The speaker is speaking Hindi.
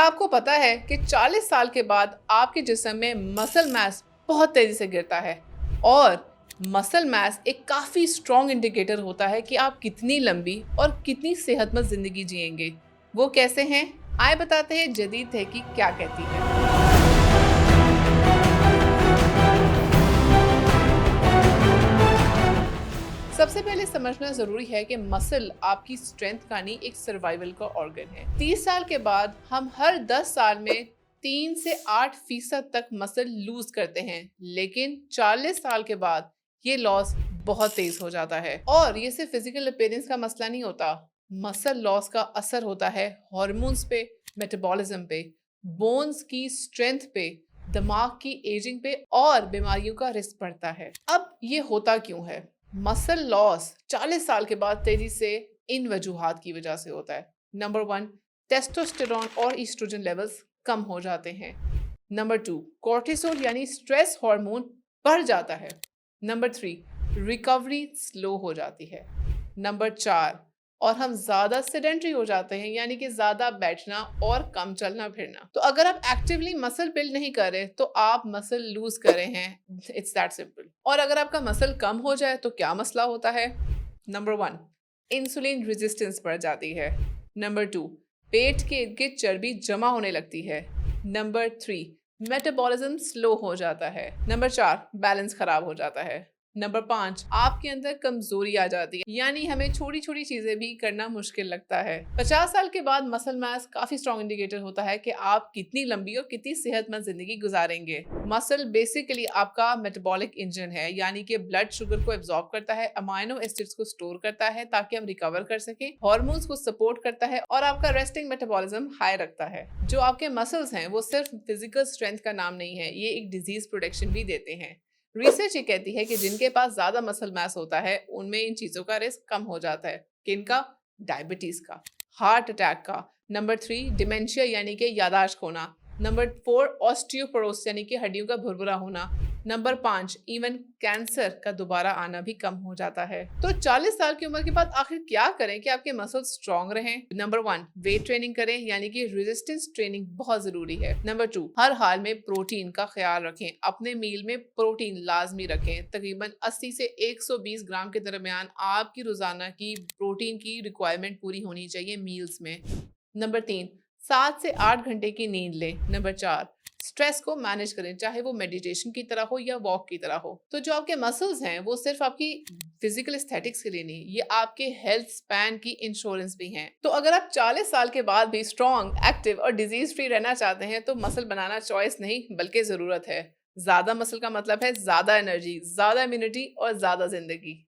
आपको पता है कि 40 साल के बाद आपके जिस्म में मसल मास बहुत तेजी से गिरता है और मसल मास एक काफी स्ट्रॉन्ग इंडिकेटर होता है कि आप कितनी लंबी और कितनी सेहतमंद जिंदगी जिएंगे। वो कैसे हैं? आए बताते हैं जदीद तहकीक क्या कहती है। सबसे पहले समझना जरूरी है कि मसल आपकी स्ट्रेंथ का नहीं, एक सर्वाइवल का ऑर्गन है। 30 साल के बाद हम हर 10 साल में 3 से 8% तक मसल लूज करते हैं, लेकिन 40 साल के बाद ये लॉस बहुत तेज हो जाता है। और ये सिर्फ फिजिकल अपीयरेंस का मसला नहीं होता, मसल लॉस का असर होता है हार्मोन्स पे, मेटाबॉलिज्म पे, बोन्स की स्ट्रेंथ पे, दिमाग की एजिंग पे और बीमारियों का रिस्क बढ़ता है। अब ये होता क्यों है? मसल लॉस 40 साल के बाद तेजी से इन वजूहात की वजह से होता है। नंबर 1, टेस्टोस्टेरोन और ईस्ट्रोजन लेवल्स कम हो जाते हैं। नंबर 2, कोर्टिसोल यानी स्ट्रेस हार्मोन बढ़ जाता है। नंबर 3, रिकवरी स्लो हो जाती है। नंबर 4, और हम ज्यादा सेडेंट्री हो जाते हैं, यानी कि ज्यादा बैठना और कम चलना फिरना। तो अगर आप एक्टिवली मसल बिल्ड नहीं कर रहे तो आप मसल लूज कर रहे हैं। It's that simple. और अगर आपका मसल कम हो जाए तो क्या मसला होता है? नंबर 1, इंसुलिन रेजिस्टेंस बढ़ जाती है। नंबर 2, पेट के इर्द गिर्द चर्बी जमा होने लगती है। नंबर 3, मेटाबॉलिज्म स्लो हो जाता है। नंबर 4, बैलेंस खराब हो जाता है। नंबर 5, आपके अंदर कमजोरी आ जाती है, यानी हमें छोटी छोटी चीजें भी करना मुश्किल लगता है। 50 साल के बाद मसल मास काफी स्ट्रॉन्ग इंडिकेटर होता है कि आप कितनी लंबी और कितनी सेहतमंद जिंदगी गुजारेंगे। मसल बेसिकली आपका मेटाबॉलिक इंजन है, यानी कि ब्लड शुगर को एब्जॉर्ब करता है, अमाइनो एसिड्स को स्टोर करता है ताकि हम रिकवर कर सकें, हार्मोन्स को सपोर्ट करता है और आपका रेस्टिंग मेटाबॉलिज्म हाई रखता है। जो आपके मसल्स हैं वो सिर्फ फिजिकल स्ट्रेंथ का नाम नहीं है, ये एक डिजीज प्रोटेक्शन भी देते हैं। रिसर्च ये कहती है कि जिनके पास ज्यादा मसल मास होता है उनमें इन चीजों का रिस्क कम हो जाता है। किनका? डायबिटीज का, हार्ट अटैक का। नंबर 3, डिमेंशिया यानी कि यादाश्त खोना। नंबर 4, ऑस्टियोपोरोसिस यानी कि हड्डियों का भुरभुरा होना। नंबर 5, इवन कैंसर का दोबारा आना भी कम हो जाता है। तो 40 साल की उम्र के बाद आखिर क्या करें कि आपके मसल स्ट्रॉन्ग रहें? नंबर 1, वेट ट्रेनिंग करें, यानी कि रेजिस्टेंस ट्रेनिंग बहुत जरूरी है। नंबर 2, हर हाल में प्रोटीन का ख्याल रखें, अपने मील में प्रोटीन लाजमी रखें। तकरीबन 80 से 120 ग्राम के दरमियान आपकी रोजाना की प्रोटीन की रिक्वायरमेंट पूरी होनी चाहिए मील्स में। नंबर 3, 7 से 8 घंटे की नींद लें। नंबर 4, स्ट्रेस को मैनेज करें, चाहे वो मेडिटेशन की तरह हो या वॉक की तरह हो। तो जो आपके मसल्स हैं वो सिर्फ आपकी फिजिकल एस्थेटिक्स के लिए नहीं, ये आपके हेल्थ स्पैन की इंश्योरेंस भी हैं। तो अगर आप 40 साल के बाद भी स्ट्रॉन्ग, एक्टिव और डिजीज फ्री रहना चाहते हैं तो मसल बनाना चॉइस नहीं बल्कि जरूरत है। ज्यादा मसल का मतलब है ज्यादा एनर्जी, ज्यादा इम्यूनिटी और ज्यादा जिंदगी।